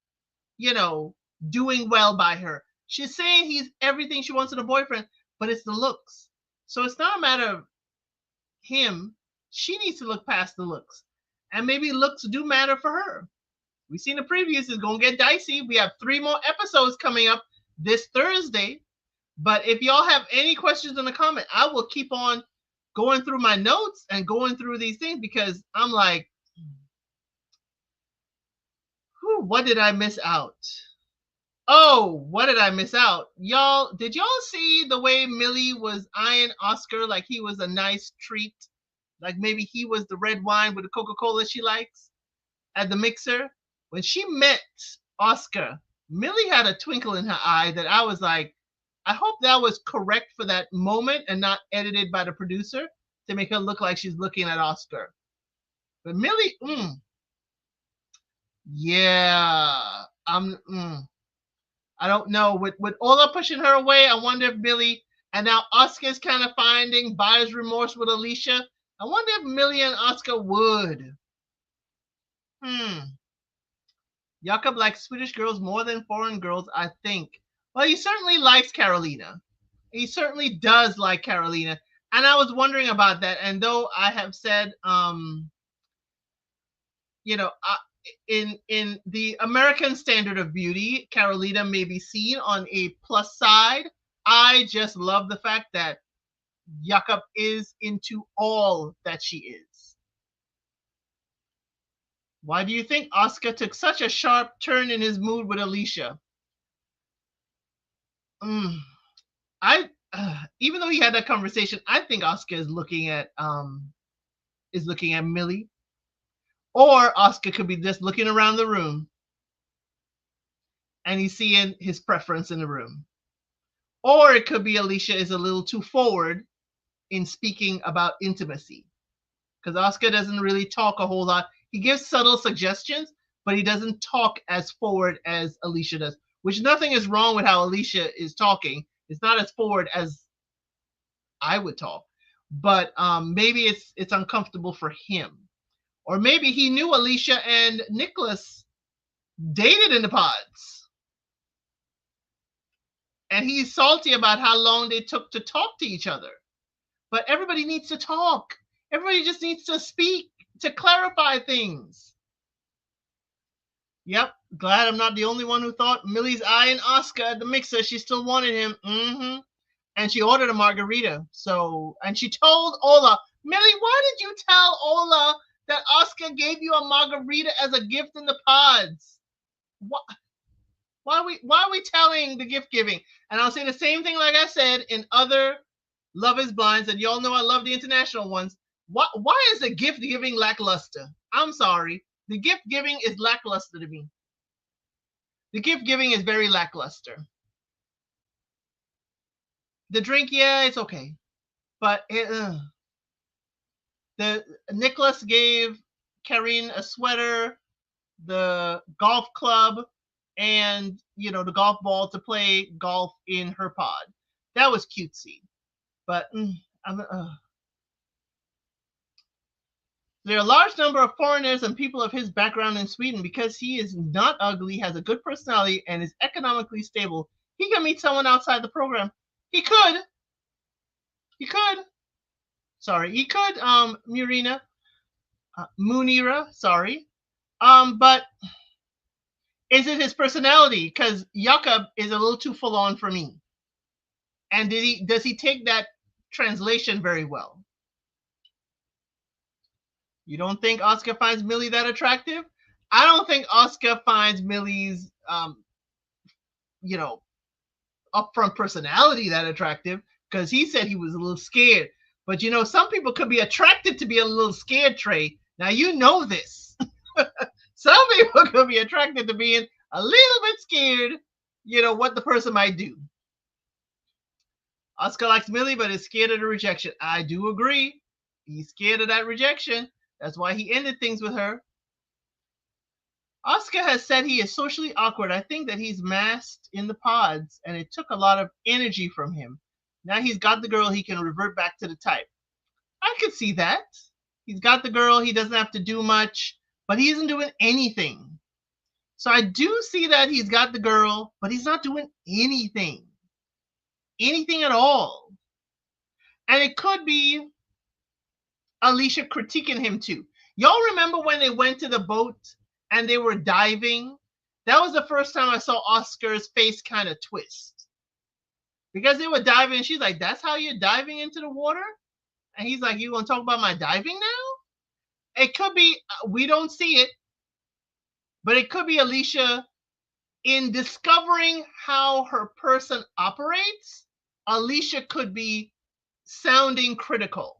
doing well by her. She's saying he's everything she wants in a boyfriend, but it's the looks. So it's not a matter of him. She needs to look past the looks. And maybe looks do matter for her. We've seen the previews. It's going to get dicey. We have 3 more episodes coming up this Thursday. But if y'all have any questions in the comment, I will keep on going through my notes and going through these things because I'm like, what did I miss out? Oh, what did I miss out? Y'all, did y'all see the way Millie was eyeing Oscar like he was a nice treat? Like maybe he was the red wine with the Coca-Cola she likes at the mixer? When she met Oscar, Millie had a twinkle in her eye that I was like, I hope that was correct for that moment and not edited by the producer to make her look like she's looking at Oscar. But Millie, yeah, I don't know. With Ola pushing her away, I wonder if Millie, and now Oscar's kind of finding buyer's remorse with Alicia. I wonder if Millie and Oscar would. Jakob likes Swedish girls more than foreign girls, I think. Well, he certainly likes Carolina. He certainly does like Carolina. And I was wondering about that. And though I have said, in the American standard of beauty, Carolina may be seen on a plus side. I just love the fact that Jakob is into all that she is. Why do you think Oscar took such a sharp turn in his mood with Alicia? Even though he had that conversation, I think Oscar is looking at Millie, or Oscar could be just looking around the room and he's seeing his preference in the room, or it could be Alicia is a little too forward in speaking about intimacy because Oscar doesn't really talk a whole lot. He gives subtle suggestions, but he doesn't talk as forward as Alicia does. Which nothing is wrong with how Alicia is talking. It's not as forward as I would talk, but maybe it's uncomfortable for him, or maybe he knew Alicia and Nicholas dated in the pods, and he's salty about how long they took to talk to each other. But everybody needs to talk. Everybody just needs to speak to clarify things. Yep, glad I'm not the only one who thought Millie's eyeing Oscar at the mixer. She still wanted him. And she ordered a margarita. And she told Ola, Millie, why did you tell Ola that Oscar gave you a margarita as a gift in the pods? Why are we telling the gift giving? And I'll say the same thing like I said in other Love is Blinds, and y'all know I love the international ones. Why is the gift giving lackluster? I'm sorry. The gift giving is lackluster to me. The gift giving is very lackluster. The drink, yeah, it's okay. But the Nicholas gave Karine a sweater, the golf club, and the golf ball to play golf in her pod. That was cutesy. But there are a large number of foreigners and people of his background in Sweden. Because he is not ugly, has a good personality, and is economically stable. He can meet someone outside the program. He could. Sorry, he could, Munira, sorry. But is it his personality? Because Jakob is a little too full on for me. And does he take that translation very well? You don't think Oscar finds Millie that attractive? I don't think Oscar finds Millie's, you know, upfront personality that attractive, because he said he was a little scared. But some people could be attracted to be a little scared, Trey. Now you know this. Some people could be attracted to being a little bit scared, what the person might do. Oscar likes Millie, but is scared of the rejection. I do agree. He's scared of that rejection. That's why he ended things with her. Oscar has said he is socially awkward. I think that he's masked in the pods, and it took a lot of energy from him. Now he's got the girl, he can revert back to the type. I could see that. He's got the girl, he doesn't have to do much, but he isn't doing anything. So I do see that he's got the girl, but he's not doing anything. Anything at all. And it could be Alicia critiquing him too. Y'all remember when they went to the boat and they were diving? That was the first time I saw Oscar's face kind of twist. Because they were diving, and she's like, that's how you're diving into the water? And he's like, you want to talk about my diving now? It could be, we don't see it, but it could be Alicia in discovering how her person operates. Alicia could be sounding critical.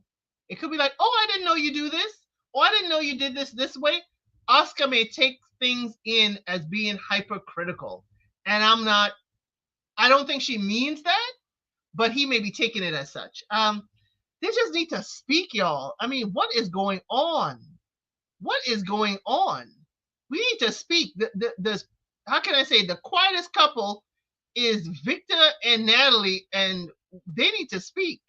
It could be like, oh, I didn't know you do this. Oh, I didn't know you did this way. Oscar may take things in as being hypercritical. And I don't think she means that, but he may be taking it as such. They just need to speak, y'all. I mean, what is going on? What is going on? We need to speak. How can I say, the quietest couple is Victor and Natalie, and they need to speak.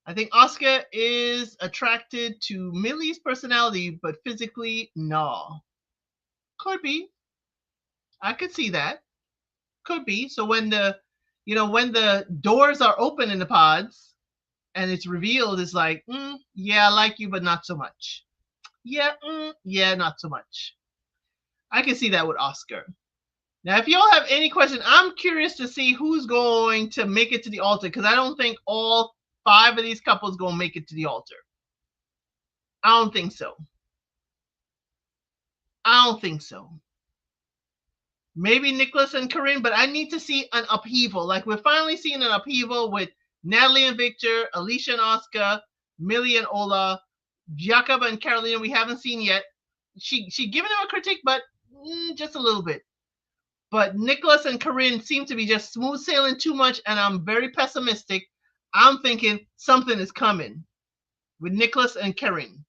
I think Oscar is attracted to Millie's personality, but physically, no. Could be. I could see that. Could be. So when the doors are open in the pods and it's revealed, it's like, yeah, I like you, but not so much. Yeah, yeah, not so much. I can see that with Oscar. Now, if y'all have any questions, I'm curious to see who's going to make it to the altar, because I don't think all 5 of these couples going to make it to the altar. I don't think so. I don't think so. Maybe Nicholas and Corinne, but I need to see an upheaval. Like, we're finally seeing an upheaval with Natalie and Victor, Alicia and Oscar, Millie and Ola, Jacob and Carolina. We haven't seen yet. She given him a critique, but just a little bit. But Nicholas and Corinne seem to be just smooth sailing too much, and I'm very pessimistic. I'm thinking something is coming with Nicholas and Corinne.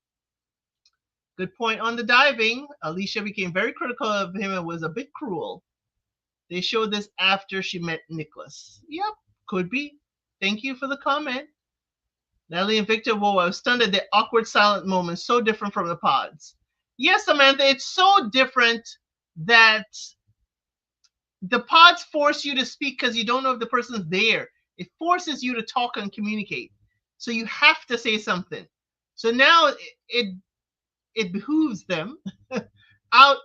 Good point on the diving. Alicia became very critical of him and was a bit cruel. They showed this after she met Nicholas. Yep, could be. Thank you for the comment. Natalie and Victor, whoa, I was stunned at the awkward silent moments, so different from the pods. Yes, Samantha, it's so different that the pods force you to speak because you don't know if the person's there. It forces you to talk and communicate. So you have to say something. So now it behooves them out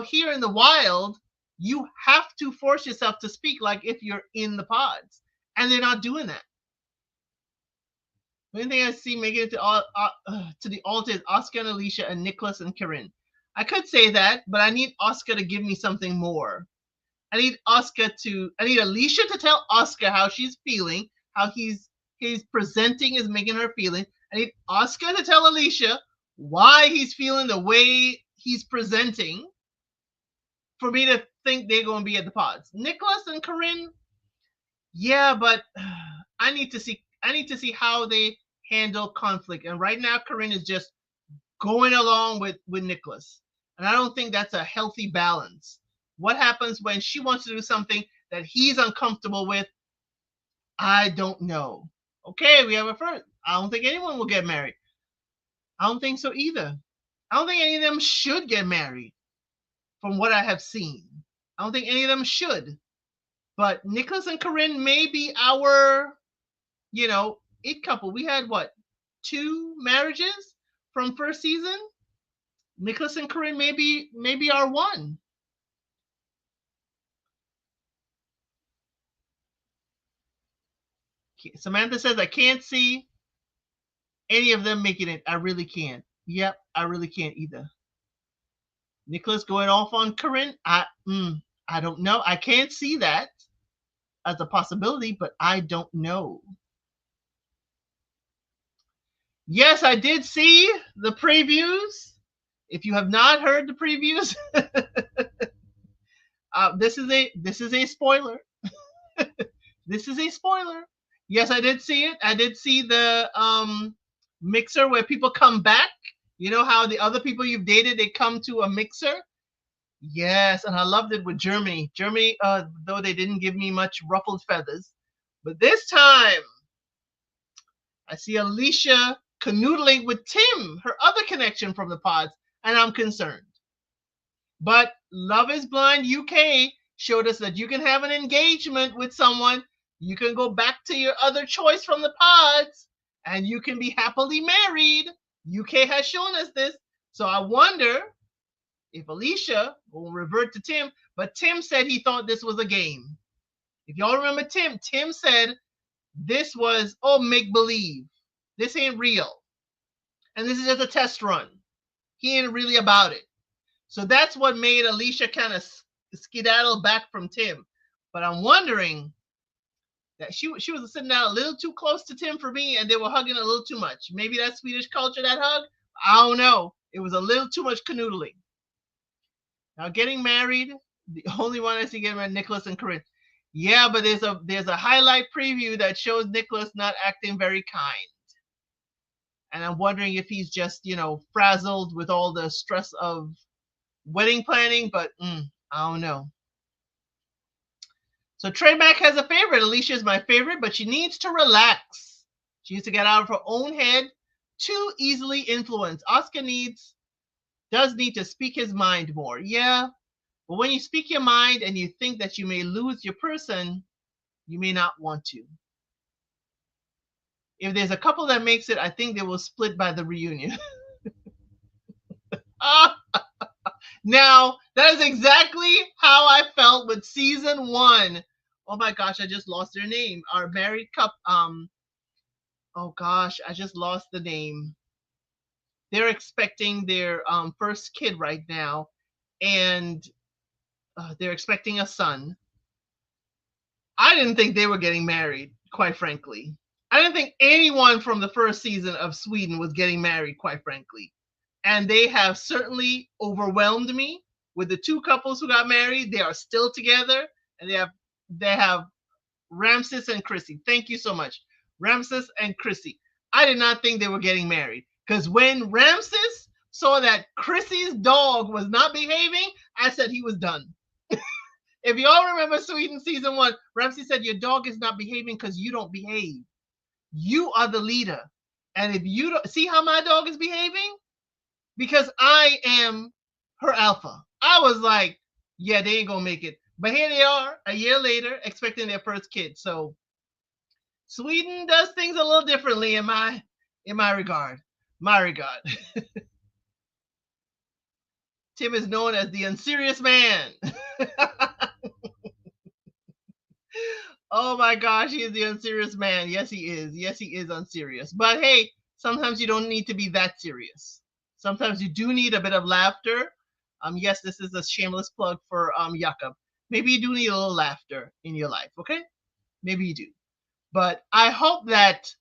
here in the wild, you have to force yourself to speak like if you're in the pods. And they're not doing that. The only thing I see making it to the altar is Oscar and Alicia and Nicholas and Corinne. I could say that, but I need Oscar to give me something more. I need Alicia to tell Oscar how she's feeling, how he's presenting is making her feeling. I need Oscar to tell Alicia why he's feeling the way he's presenting for me to think they're going to be at the pods. Nicholas and Corinne, yeah, but I need to see how they handle conflict. And right now, Corinne is just going along with Nicholas. And I don't think that's a healthy balance. What happens when she wants to do something that he's uncomfortable with? I don't know. Okay, we have a first. I don't think anyone will get married. I don't think so either. I don't think any of them should get married from what I have seen. I don't think any of them should. But Nicholas and Corinne may be our, it couple. We had what? 2 marriages from first season? Nicholas and Corinne maybe our one. Samantha says, I can't see any of them making it. I really can't. Yep, I really can't either. Nicholas going off on Corinne. I don't know. I can't see that as a possibility, but I don't know. Yes, I did see the previews. If you have not heard the previews, this is a spoiler. This is a spoiler. Yes, I did see it. I did see the mixer where people come back. You know how the other people you've dated, they come to a mixer. Yes, and I loved it with Germany. Germany, though they didn't give me much ruffled feathers, but this time I see Alicia canoodling with Tim, her other connection from the pods, and I'm concerned. But Love is Blind UK showed us that you can have an engagement with someone. You can go back to your other choice from the pods, and you can be happily married. UK has shown us this. So I wonder if Alicia will revert to Tim. But Tim said he thought this was a game. If y'all remember Tim said this was, make believe. This ain't real. And this is just a test run. He ain't really about it. So that's what made Alicia kind of skedaddle back from Tim. But I'm wondering that she was sitting down a little too close to Tim for me, and they were hugging a little too much. Maybe that's Swedish culture, that hug. I don't know. It was a little too much canoodling. Now getting married, the only one I see getting married, Nicholas and Corinne. Yeah, but there's a highlight preview that shows Nicholas not acting very kind. And I'm wondering if he's just, frazzled with all the stress of wedding planning, but I don't know. So Trey Mack has a favorite. Alicia is my favorite, but she needs to relax. She needs to get out of her own head. Too easily influenced. Oscar does need to speak his mind more. Yeah, but when you speak your mind and you think that you may lose your person, you may not want to. If there's a couple that makes it, I think they will split by the reunion. Now, that is exactly how I felt with season 1. Oh my gosh, I just lost their name. Our married couple. Oh gosh, I just lost the name. They're expecting their first kid right now, and they're expecting a son. I didn't think they were getting married, quite frankly. I didn't think anyone from the first season of Sweden was getting married, quite frankly. And they have certainly overwhelmed me with the 2 couples who got married. They are still together, and they have Ramses and Chrissy. Thank you so much. Ramses and Chrissy. I did not think they were getting married, because when Ramses saw that Chrissy's dog was not behaving, I said he was done. If y'all remember Sweden season 1, Ramses said, your dog is not behaving because you don't behave. You are the leader. And if you don't see how my dog is behaving, because I am her alpha. I was like, yeah, they ain't gonna make it. But here they are, a year later, expecting their first kid. So Sweden does things a little differently in my regard. My regard. Tim is known as the unserious man. Oh my gosh, he is the unserious man. Yes, he is. Yes, he is unserious. But hey, sometimes you don't need to be that serious. Sometimes you do need a bit of laughter. Yes, this is a shameless plug for Jakob. Maybe you do need a little laughter in your life, okay? Maybe you do. But I hope that,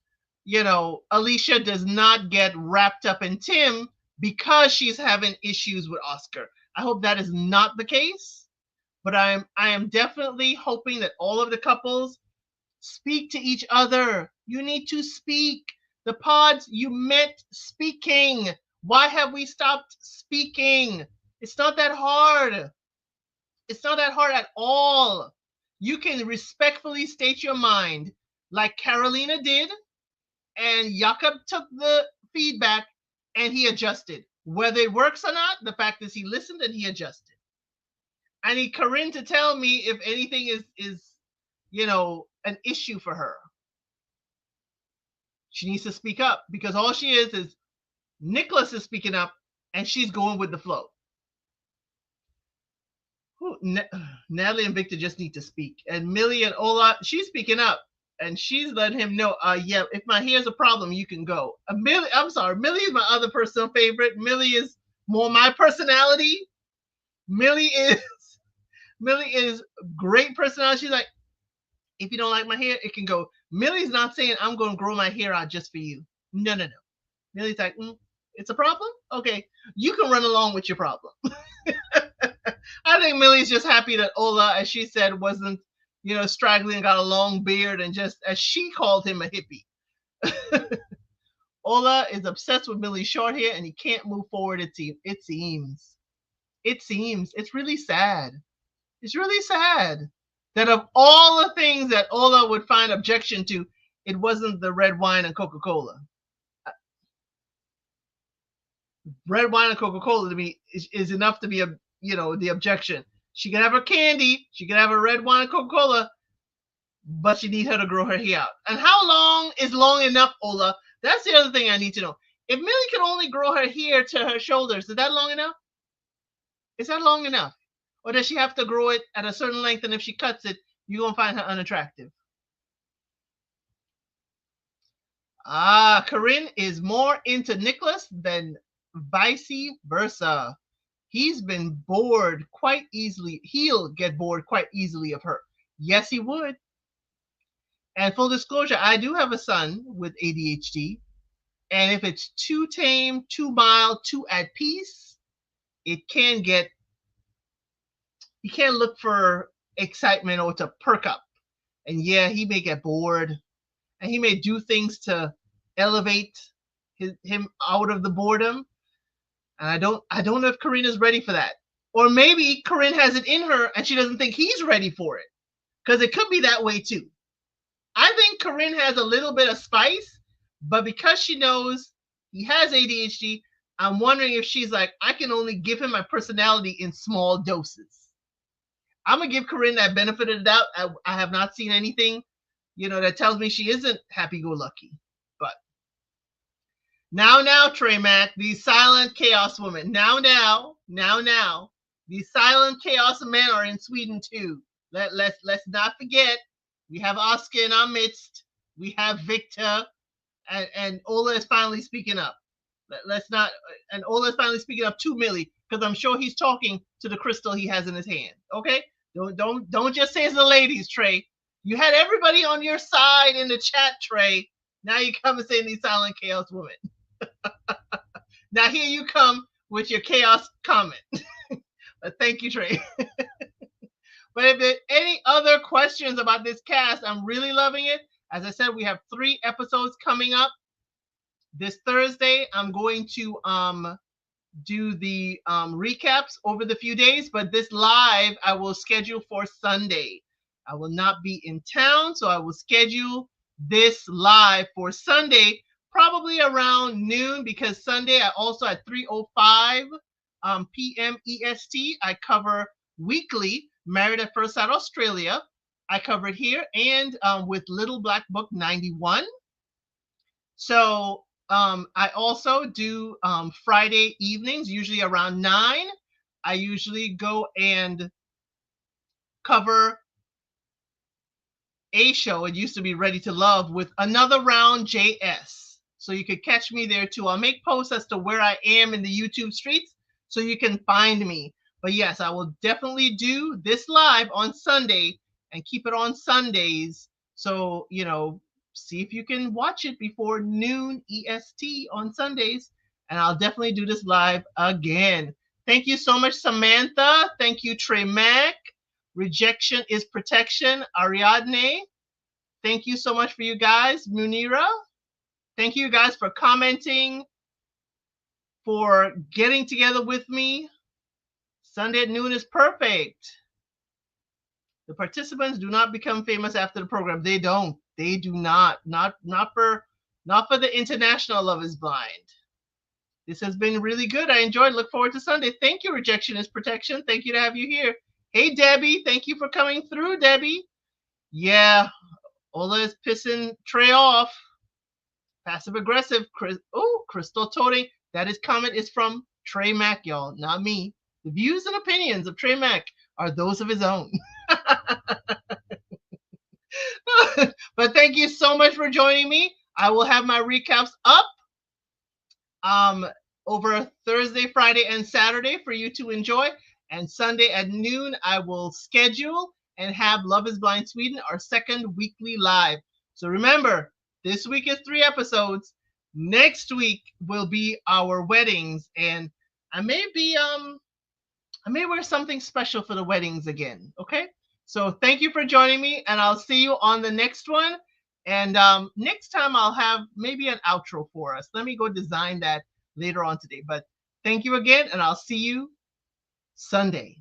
Alicia does not get wrapped up in Tim because she's having issues with Oscar. I hope that is not the case. But I am definitely hoping that all of the couples speak to each other. You need to speak. The pods, you meant speaking. Why have we stopped speaking? It's not that hard. It's not that hard at all. You can respectfully state your mind like Carolina did, and Jakob took the feedback and he adjusted. Whether it works or not, the fact is he listened and he adjusted. I need Corinne to tell me if anything is an issue for her. She needs to speak up, because all she is Nicholas is speaking up and she's going with the flow. Natalie and Victor just need to speak. And Millie and Ola, she's speaking up. and she's letting him know, yeah, if my hair's a problem, you can go. I'm sorry, Millie is my other personal favorite. Millie is more my personality. Millie is Millie is great personality. She's like, if you don't like my hair, it can go. Millie's not saying I'm going to grow my hair out just for you. No, no, no. Millie's like, it's a problem? Okay, you can run along with your problem. I think Millie's just happy that Ola, as she said, wasn't, straggling and got a long beard and just, as she called him, a hippie. Ola is obsessed with Millie's short hair and he can't move forward, it seems. It seems. It's really sad. It's really sad that of all the things that Ola would find objection to, it wasn't the red wine and Coca-Cola. Red wine and Coca-Cola to me is enough to be the objection. She can have her candy, she can have her red wine and Coca-Cola, but you need her to grow her hair out. And how long is long enough, Ola? That's the other thing I need to know. If Millie can only grow her hair to her shoulders, is that long enough? Is that long enough? Or does she have to grow it at a certain length, and if she cuts it, you're going to find her unattractive? Corinne is more into Nicholas than vice versa. He's been bored quite easily. He'll get bored quite easily of her. Yes, he would. And full disclosure, I do have a son with ADHD. And if it's too tame, too mild, too at peace, it can get, you can't look for excitement or to perk up. And yeah, he may get bored. And he may do things to elevate him out of the boredom. And I don't know if Corinne is ready for that. Or maybe Corinne has it in her and she doesn't think he's ready for it. Because it could be that way too. I think Corinne has a little bit of spice, but because she knows he has ADHD, I'm wondering if she's like, I can only give him my personality in small doses. I'm going to give Corinne that benefit of the doubt. I have not seen anything, that tells me she isn't happy-go-lucky. But now, Trey Mac, these silent chaos women. Now, these silent chaos men are in Sweden too. Let's not forget, we have Oscar in our midst. We have Victor, and Ola is finally speaking up. And Ola is finally speaking up to Millie, because I'm sure he's talking to the crystal he has in his hand. Okay, don't just say it's the ladies, Trey. You had everybody on your side in the chat, Trey. Now you come and say these silent chaos women. Now here you come with your chaos comment. But thank you, Trey. But if there's any other questions about this cast, I'm really loving it. As I said, we have 3 episodes coming up. This Thursday, I'm going to do the recaps over the few days, but this live I will schedule for Sunday. I will not be in town, so I will schedule this live for Sunday, probably around noon, because Sunday I also at 3:05 p.m. EST, I cover weekly Married at First Sight Australia. I cover it here, and with Little Black Book 91. So I also do Friday evenings, usually around 9. I usually go and cover a show. It used to be Ready to Love with Another Round JS. So you could catch me there too. I'll make posts as to where I am in the YouTube streets so you can find me. But yes, I will definitely do this live on Sunday and keep it on Sundays. So, see if you can watch it before noon EST on Sundays. And I'll definitely do this live again. Thank you so much, Samantha. Thank you, Trey Mac. Rejection is protection, Ariadne. Thank you so much for you guys, Munira. Thank you guys for commenting, for getting together with me. Sunday at noon is perfect. The participants do not become famous after the program. They don't. They do not. Not for the international Love is Blind. This has been really good. I enjoyed. Look forward to Sunday. Thank you, Rejection is Protection. Thank you to have you here. Hey, Debbie. Thank you for coming through, Debbie. Yeah, Ola is pissing Trey off. Passive aggressive. Crystal Toting. That is comment is from Trey Mack, y'all, not me. The views and opinions of Trey Mack are those of his own. But thank you so much for joining me. I will have my recaps up um, over Thursday, Friday, and Saturday for you to enjoy. And Sunday at noon, I will schedule and have Love is Blind Sweden, our second weekly live. So remember, this week is 3 episodes. Next week will be our weddings, and I may be I may wear something special for the weddings again. Okay. So thank you for joining me, and I'll see you on the next one. And next time I'll have maybe an outro for us. Let me go design that later on today. But thank you again, and I'll see you Sunday.